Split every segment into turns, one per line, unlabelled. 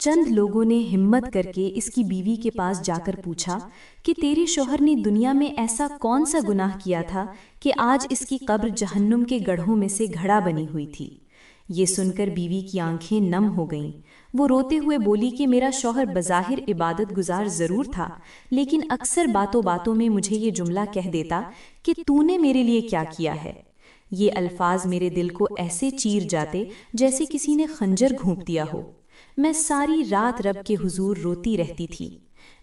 چند لوگوں نے ہمت کر کے اس کی بیوی کے پاس جا کر پوچھا کہ تیرے شوہر نے دنیا میں ایسا کون سا گناہ کیا تھا کہ آج اس کی قبر جہنم کے گڑھوں میں سے گھڑا بنی ہوئی تھی۔ یہ سن کر بیوی کی آنکھیں نم ہو گئیں۔ وہ روتے ہوئے بولی کہ میرا شوہر بظاہر عبادت گزار ضرور تھا، لیکن اکثر باتوں باتوں میں مجھے یہ جملہ کہہ دیتا کہ تو نے میرے لیے کیا کیا ہے۔ یہ الفاظ میرے دل کو ایسے چیر جاتے جیسے کسی نے خنجر گھونپ دیا ہو۔ میں ساری رات رب کے حضور روتی رہتی تھی۔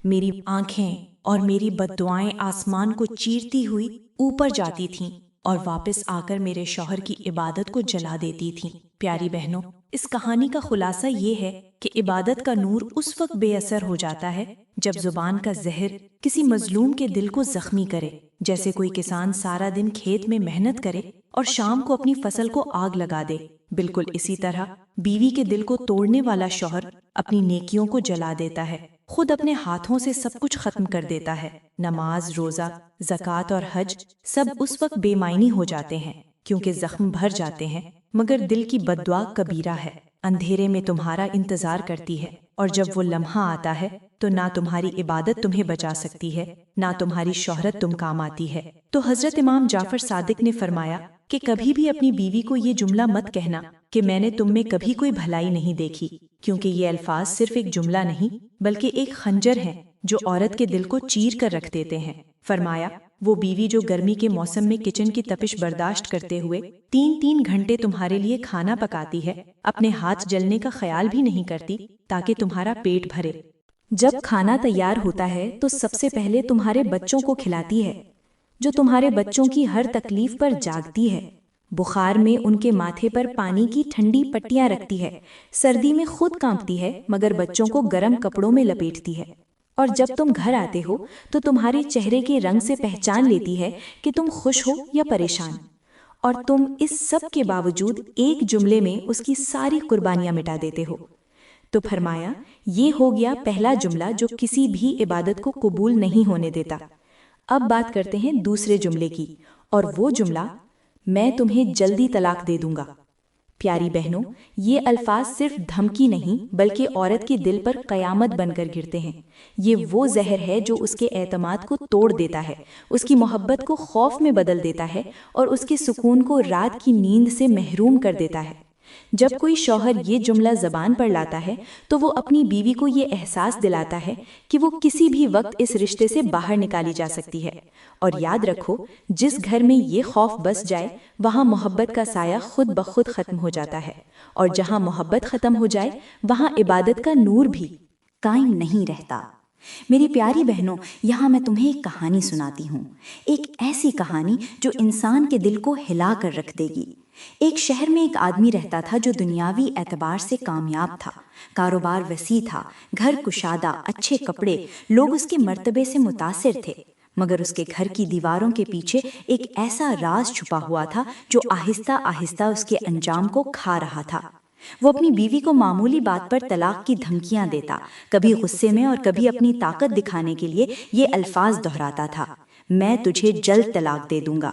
میری آنکھیں اور میری بددعائیں آسمان کو چیرتی ہوئی اوپر جاتی تھیں اور واپس آ کر میرے شوہر کی عبادت کو جلا دیتی تھیں۔ پیاری بہنوں، اس کہانی کا خلاصہ یہ ہے کہ عبادت کا نور اس وقت بے اثر ہو جاتا ہے جب زبان کا زہر کسی مظلوم کے دل کو زخمی کرے، جیسے کوئی کسان سارا دن کھیت میں محنت کرے اور شام کو اپنی فصل کو آگ لگا دے۔ بالکل اسی طرح بیوی کے دل کو توڑنے والا شوہر اپنی نیکیوں کو جلا دیتا ہے، خود اپنے ہاتھوں سے سب کچھ ختم کر دیتا ہے۔ نماز، روزہ، زکوٰۃ اور حج سب اس وقت بے معنی ہو جاتے ہیں کیونکہ زخم بھر جاتے ہیں، مگر دل کی بددعا کبیرہ ہے، اندھیرے میں تمہارا انتظار کرتی ہے، اور جب وہ لمحہ آتا ہے تو نہ تمہاری عبادت تمہیں بچا سکتی ہے، نہ تمہاری شہرت تم کام آتی ہے۔ تو حضرت امام جعفر صادق نے فرمایا کہ کبھی بھی اپنی بیوی کو یہ جملہ مت کہنا کہ میں نے تم میں کبھی کوئی بھلائی نہیں دیکھی، کیونکہ یہ الفاظ صرف ایک جملہ نہیں بلکہ ایک خنجر ہیں جو عورت کے دل کو چیر کر رکھ دیتے ہیں۔ فرمایا وہ بیوی جو گرمی کے موسم میں کچن کی تپش برداشت کرتے ہوئے 3 گھنٹے تمہارے لیے کھانا پکاتی ہے، اپنے ہاتھ جلنے کا خیال بھی نہیں کرتی تاکہ تمہارا پیٹ بھرے۔ جب کھانا تیار ہوتا ہے تو سب سے پہلے تمہارے بچوں کو کھلاتی ہے، جو تمہارے بچوں کی ہر تکلیف پر جاگتی ہے، بخار میں ان کے ماتھے پر پانی کی ٹھنڈی پٹیاں رکھتی ہے، سردی میں خود کانپتی ہے مگر بچوں کو گرم کپڑوں میں لپیٹتی ہے، اور جب تم گھر آتے ہو تو تمہارے چہرے کے رنگ سے پہچان لیتی ہے کہ تم خوش ہو یا پریشان، اور تم اس سب کے باوجود ایک جملے میں اس کی ساری قربانیاں مٹا دیتے ہو۔ تو فرمایا یہ ہو گیا پہلا جملہ جو کسی بھی عبادت کو قبول نہیں ہونے دیتا۔ اب بات کرتے ہیں دوسرے جملے کی، اور وہ جملہ میں تمہیں جلدی طلاق دے دوں گا۔ پیاری بہنوں، یہ الفاظ صرف دھمکی نہیں بلکہ عورت کے دل پر قیامت بن کر گرتے ہیں۔ یہ وہ زہر ہے جو اس کے اعتماد کو توڑ دیتا ہے، اس کی محبت کو خوف میں بدل دیتا ہے اور اس کے سکون کو رات کی نیند سے محروم کر دیتا ہے۔ جب کوئی شوہر یہ جملہ زبان پر لاتا ہے تو وہ اپنی بیوی کو یہ احساس دلاتا ہے کہ وہ کسی بھی وقت اس رشتے سے باہر نکالی جا سکتی ہے، اور یاد رکھو جس گھر میں یہ خوف بس جائے وہاں محبت کا سایہ خود بخود ختم ہو جاتا ہے، اور جہاں محبت ختم ہو جائے وہاں عبادت کا نور بھی قائم نہیں رہتا۔ میری پیاری بہنوں، یہاں میں تمہیں ایک کہانی سناتی ہوں، ایک ایسی کہانی جو انسان کے دل کو ہلا کر رکھ دے گی۔ ایک شہر میں ایک آدمی رہتا تھا جو دنیاوی اعتبار سے کامیاب تھا، کاروبار وسیع تھا، گھر کشادہ، اچھے کپڑے، لوگ اس کے مرتبے سے متاثر تھے، مگر اس کے گھر کی دیواروں کے پیچھے ایک ایسا راز چھپا ہوا تھا جو آہستہ آہستہ اس کے انجام کو کھا رہا تھا۔ وہ اپنی بیوی کو معمولی بات پر طلاق کی دھمکیاں دیتا، کبھی غصے میں اور کبھی اپنی طاقت دکھانے کے لیے یہ الفاظ دہراتا تھا، میں تجھے جلد طلاق دے دوں گا۔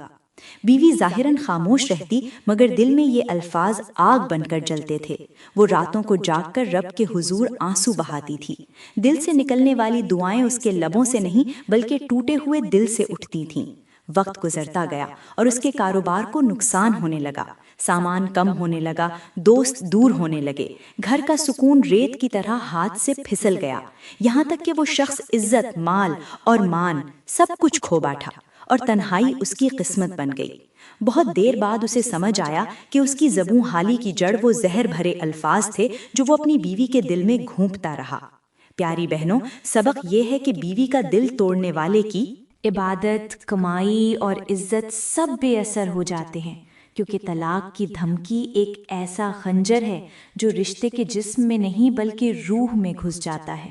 بیوی ظاہراً خاموش رہتی مگر دل میں یہ الفاظ آگ بن کر جلتے تھے۔ وہ راتوں کو جاگ کر رب کے حضور آنسو بہاتی تھی، دل سے نکلنے والی دعائیں اس کے لبوں سے نہیں بلکہ ٹوٹے ہوئے دل سے اٹھتی تھیں۔ وقت گزرتا گیا اور اس کے کاروبار کو نقصان ہونے لگا، سامان کم ہونے لگا، دوست دور ہونے لگے، گھر کا سکون ریت کی طرح ہاتھ سے پھسل گیا، یہاں تک کہ وہ شخص عزت، مال اور مان سب کچھ کھو بیٹھا اور تنہائی اس کی قسمت بن گئی۔ بہت دیر بعد اسے سمجھ آیا کہ اس کی زبوں حالی کی جڑ وہ زہر بھرے الفاظ تھے جو وہ اپنی بیوی کے دل میں گھونپتا رہا۔ پیاری بہنوں، سبق یہ ہے کہ بیوی کا دل توڑنے والے کی عبادت، کمائی اور عزت سب بے اثر ہو جاتے ہیں، کیونکہ طلاق کی دھمکی ایک ایسا خنجر ہے جو رشتے کے جسم میں نہیں بلکہ روح میں گھس جاتا ہے،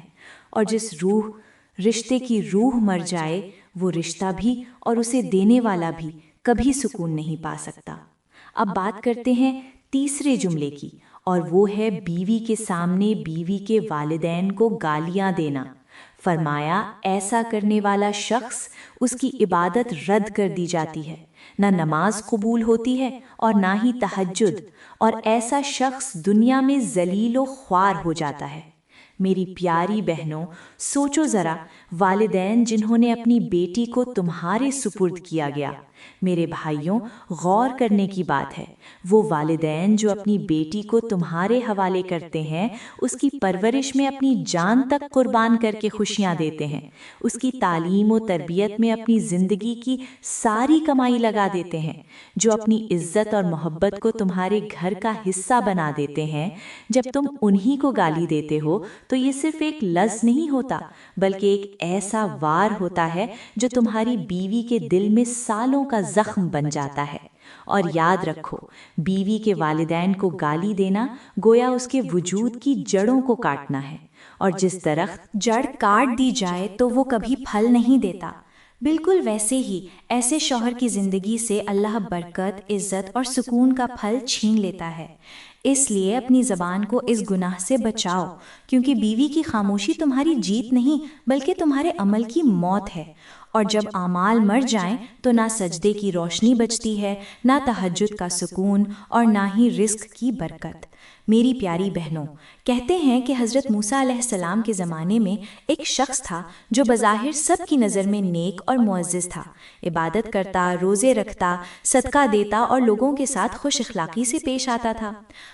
اور جس رشتے کی روح مر جائے وہ رشتہ بھی اور اسے دینے والا بھی کبھی سکون نہیں پا سکتا۔ اب بات کرتے ہیں تیسرے جملے کی، اور وہ ہے بیوی کے سامنے بیوی کے والدین کو گالیاں دینا۔ فرمایا ایسا کرنے والا شخص، اس کی عبادت رد کر دی جاتی ہے، نہ نماز قبول ہوتی ہے اور نہ ہی تہجد، اور ایسا شخص دنیا میں ذلیل و خوار ہو جاتا ہے۔ میری پیاری بہنوں، سوچو ذرا، والدین جنہوں نے اپنی بیٹی کو تمہارے سپرد کیا گیا۔ میرے بھائیوں، غور کرنے کی بات ہے، وہ والدین جو اپنی بیٹی کو تمہارے حوالے کرتے ہیں، اس کی پرورش میں اپنی جان تک قربان کر کے خوشیاں دیتے ہیں، اس کی تعلیم و تربیت میں اپنی زندگی کی ساری کمائی لگا دیتے ہیں، جو اپنی عزت اور محبت کو تمہارے گھر کا حصہ بنا دیتے ہیں۔ جب تم انہی کو گالی دیتے ہو تو یہ صرف ایک لفظ نہیں ہوتا، بلکہ ایک ایسا وار ہوتا ہے جو تمہاری بیوی کے دل میں سالوں کا زخم بن جاتا ہے۔ اور یاد رکھو، بیوی کے والدین کو گالی دینا گویا اس کے وجود کی جڑوں کو کاٹنا ہے، اور جس درخت
جڑ کاٹ دی جائے تو وہ کبھی پھل نہیں دیتا، بالکل ویسے ہی ایسے شوہر کی زندگی سے اللہ برکت، عزت اور سکون کا پھل چھین لیتا ہے۔ اس لیے اپنی زبان کو اس گناہ سے بچاؤ، کیونکہ بیوی کی خاموشی تمہاری جیت نہیں بلکہ تمہارے عمل کی موت ہے۔ اور جب اعمال مر جائیں تو نہ سجدے کی روشنی بچتی ہے، نہ تہجد کا سکون، اور نہ ہی رزق کی برکت۔ میری پیاری بہنوں، کہتے ہیں کہ حضرت موسیٰ علیہ السلام کے زمانے میں ایک شخص تھا جو بظاہر سب کی نظر میں نیک اور معزز تھا، عبادت کرتا، روزے رکھتا، صدقہ دیتا اور لوگوں کے ساتھ خوش اخلاقی سے پیش آتا تھا۔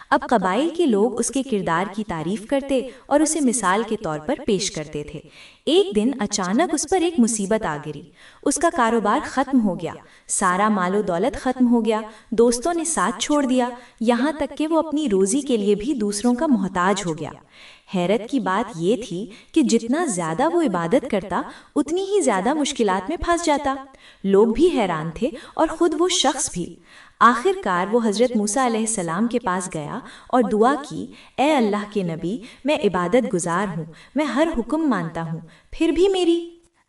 اب قبائل کے لوگ اس کے کردار کی تعریف کرتے اور اسے مثال کے طور پر پیش کرتے تھے۔ ایک دن اچانک اس پر ایک مصیبت آ گری، اس کا کاروبار ختم ہو گیا، سارا مال و دولت ختم ہو گیا، دوستوں نے ساتھ چھوڑ دیا، یہاں تک کہ وہ اپنی روزی کے لیے بھی دوسروں کا محتاج ہو گیا۔ حیرت کی بات یہ تھی کہ جتنا زیادہ وہ عبادت کرتا، اتنی ہی زیادہ مشکلات میں پھنس جاتا۔ لوگ بھی حیران تھے اور خود وہ شخص بھی۔ آخر کار وہ حضرت موسیٰ علیہ السلام کے پاس گیا اور دعا کی، اے اللہ کے نبی، میں عبادت گزار ہوں، میں ہر حکم مانتا ہوں، پھر بھی میری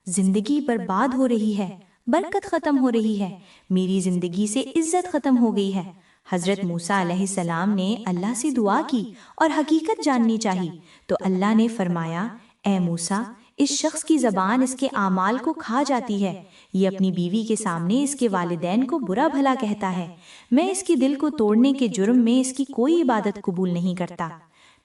زندگی برباد ہو رہی ہے، برکت ختم ہو رہی ہے، میری زندگی سے عزت ختم ہو گئی ہے۔ حضرت موسیٰ علیہ السلام نے اللہ سے دعا کی اور حقیقت جاننی چاہی، تو اللہ نے فرمایا، اے موسیٰ، اس شخص کی زبان اس کے اعمال کو کھا جاتی ہے، یہ اپنی بیوی کے سامنے اس کے والدین کو برا بھلا کہتا ہے، میں اس کے دل کو توڑنے کے جرم میں اس کی کوئی عبادت قبول نہیں کرتا۔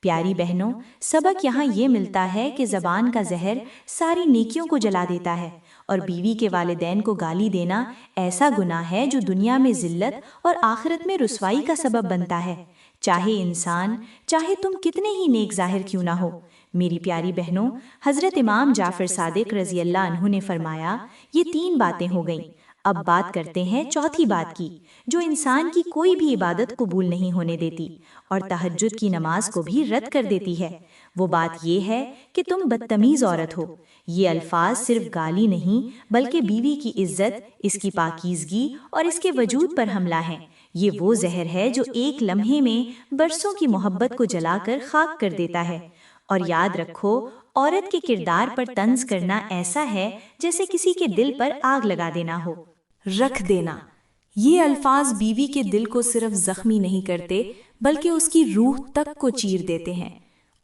پیاری بہنوں، سبق یہاں یہ ملتا ہے کہ زبان کا زہر ساری نیکیوں کو جلا دیتا ہے، اور بیوی کے والدین کو گالی دینا ایسا گناہ ہے جو دنیا میں ذلت اور آخرت میں رسوائی کا سبب بنتا ہے، چاہے انسان، چاہے تم کتنے ہی نیک ظاہر کیوں نہ ہو۔ میری پیاری بہنوں، حضرت امام جعفر صادق رضی اللہ عنہ نے فرمایا، یہ 3 باتیں ہو گئیں، اب بات کرتے ہیں چوتھی بات کی، جو انسان کی کوئی بھی عبادت قبول نہیں ہونے دیتی اور تہجد کی نماز کو بھی رد کر دیتی ہے۔ وہ بات یہ ہے کہ تم بدتمیز عورت ہو۔ یہ الفاظ صرف گالی نہیں بلکہ بیوی کی عزت، اس کی پاکیزگی اور اس کے وجود پر حملہ ہیں۔ یہ وہ زہر ہے جو ایک لمحے میں برسوں کی محبت کو جلا کر خاک کر دیتا ہے۔ اور یاد رکھو، عورت کے کردار پر طنز کرنا ایسا ہے جیسے کسی کے دل پر آگ لگا دینا ہو۔ رکھ دینا، یہ الفاظ بیوی کے دل کو صرف زخمی نہیں کرتے بلکہ اس کی روح تک کو چیر دیتے ہیں،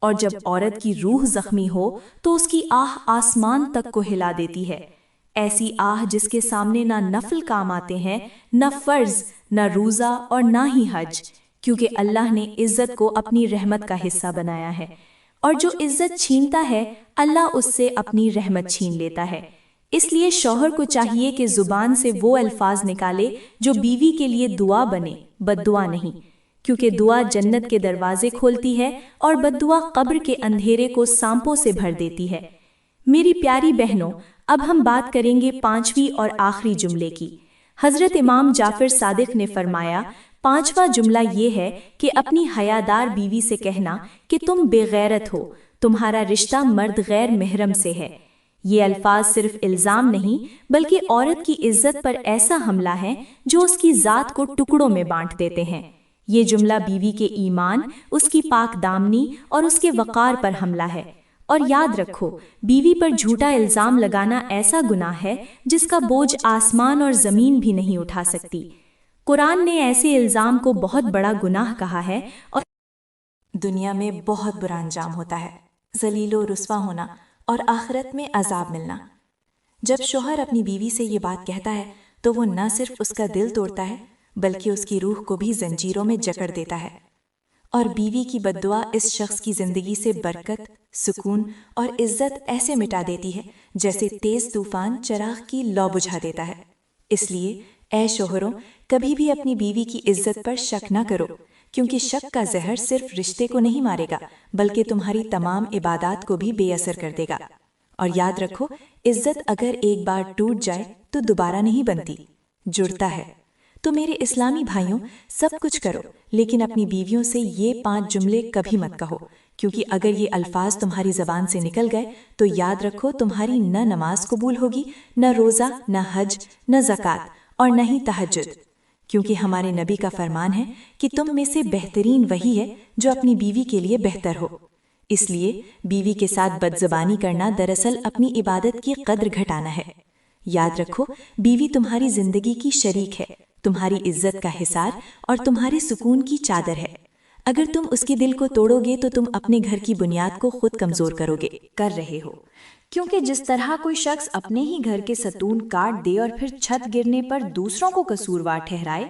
اور جب عورت کی روح زخمی ہو تو اس کی آہ آسمان تک کو ہلا دیتی ہے، ایسی آہ جس کے سامنے نہ نفل کام آتے ہیں، نہ فرض، نہ روزہ اور نہ ہی حج، کیونکہ اللہ نے عزت کو اپنی رحمت کا حصہ بنایا ہے، اور جو عزت چھینتا ہے اللہ اس سے اپنی رحمت چھین لیتا ہے۔ اس لیے شوہر کو چاہیے کہ زبان سے وہ الفاظ نکالے جو بیوی کے لیے دعا بنے، بد دعا نہیں، کیونکہ دعا جنت کے دروازے کھولتی ہے اور بد دعا قبر کے اندھیرے کو سانپوں سے بھر دیتی ہے۔ میری پیاری بہنوں، اب ہم بات کریں گے 5ویں اور آخری جملے کی۔ حضرت امام جعفر صادق نے فرمایا، 5واں جملہ یہ ہے کہ اپنی حیادار بیوی سے کہنا کہ تم بے غیرت ہو، تمہارا رشتہ مرد غیر محرم سے ہے۔ یہ الفاظ صرف الزام نہیں بلکہ عورت کی عزت پر ایسا حملہ ہے جو اس کی ذات کو ٹکڑوں میں بانٹ دیتے ہیں۔ یہ جملہ بیوی کے ایمان، اس کی پاک دامنی اور اس کے وقار پر حملہ ہے۔ اور یاد رکھو، بیوی پر جھوٹا الزام لگانا ایسا گناہ ہے جس کا بوجھ آسمان اور زمین بھی نہیں اٹھا سکتی۔ قرآن نے ایسے الزام کو بہت بڑا گناہ کہا ہے، اور دنیا میں بہت برا انجام ہوتا ہے، ذلیل و رسوا ہونا اور آخرت میں عذاب ملنا۔ جب شوہر اپنی بیوی سے یہ بات کہتا ہے تو وہ نہ صرف اس کا دل توڑتا ہے بلکہ اس کی روح کو بھی زنجیروں میں جکڑ دیتا ہے۔
اور بیوی کی بددعا اس شخص کی زندگی سے برکت، سکون اور عزت ایسے مٹا دیتی ہے جیسے تیز طوفان چراغ کی لو بجھا دیتا ہے۔ اس لیے اے شوہروں، کبھی بھی اپنی بیوی کی عزت پر شک نہ کرو، کیونکہ شک کا زہر صرف رشتے کو نہیں مارے گا بلکہ تمہاری تمام عبادات کو بھی بے اثر کر دے گا۔ اور یاد رکھو، عزت اگر ایک بار ٹوٹ جائے تو دوبارہ نہیں بنتی، جڑتا ہے۔ تو میرے اسلامی بھائیوں، سب کچھ کرو لیکن اپنی بیویوں سے یہ 5 جملے کبھی مت کہو، کیونکہ اگر یہ الفاظ تمہاری زبان سے نکل گئے تو یاد رکھو تمہاری نہ نماز قبول ہوگی، نہ روزہ، نہ حج، نہ زکوٰۃ اور نہ ہی تہجد، کیونکہ ہمارے نبی کا فرمان ہے کہ تم میں سے بہترین وہی ہے جو اپنی بیوی کے لیے بہتر ہو۔ اس لیے بیوی کے ساتھ بدزبانی کرنا دراصل اپنی عبادت کی قدر گھٹانا ہے۔ یاد رکھو، بیوی تمہاری زندگی کی شریک ہے، تمہاری عزت کا حصار اور تمہارے سکون کی چادر ہے۔ اگر تم اس کے دل کو توڑو گے تو تم اپنے گھر کی بنیاد کو خود کمزور کر رہے ہو،
کیونکہ جس طرح کوئی شخص اپنے ہی گھر کے ستون کاٹ دے اور پھر چھت گرنے پر دوسروں کو قصوروار ٹھہرائے،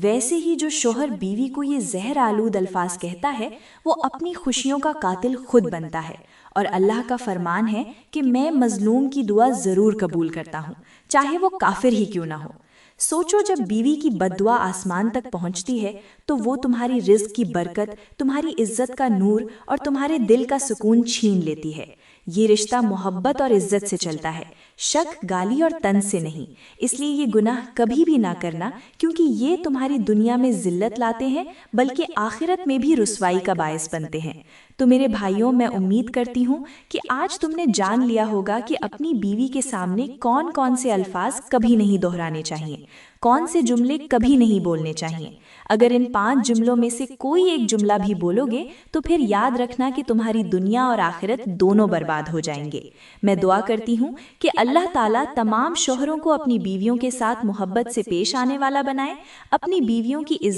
ویسے ہی جو شوہر بیوی کو یہ زہر آلود الفاظ کہتا ہے وہ اپنی خوشیوں کا قاتل خود بنتا ہے۔ اور اللہ کا فرمان ہے کہ میں مظلوم کی دعا ضرور قبول کرتا ہوں، چاہے وہ کافر ہی کیوں نہ ہو۔ سوچو، جب بیوی کی بددعا آسمان تک پہنچتی ہے تو وہ تمہاری رزق کی برکت، تمہاری عزت کا نور اور تمہارے دل کا سکون چھین لیتی ہے۔ یہ رشتہ محبت اور عزت سے چلتا ہے، شک، گالی اور طنز سے نہیں۔ اس لیے یہ گناہ کبھی بھی نہ کرنا، کیونکہ یہ تمہاری دنیا میں ذلت لاتے ہیں بلکہ آخرت میں بھی رسوائی کا باعث بنتے ہیں۔ تو میرے بھائیوں، میں امید کرتی ہوں کہ آج تم نے جان لیا ہوگا کہ اپنی بیوی کے سامنے کون کون سے الفاظ کبھی نہیں دہرانے چاہیے، کون سے جملے کبھی نہیں بولنے چاہیے۔ اگر ان 5 جملوں میں سے کوئی ایک جملہ بھی بولو گے تو پھر یاد رکھنا کہ تمہاری دنیا اور آخرت دونوں برباد ہو جائیں گے۔ میں دعا کرتی ہوں کہ اللہ تعالیٰ تمام شوہروں کو اپنی بیویوں کے ساتھ محبت سے پیش آنے والا بنائے، اپنی بیویوں کی عزت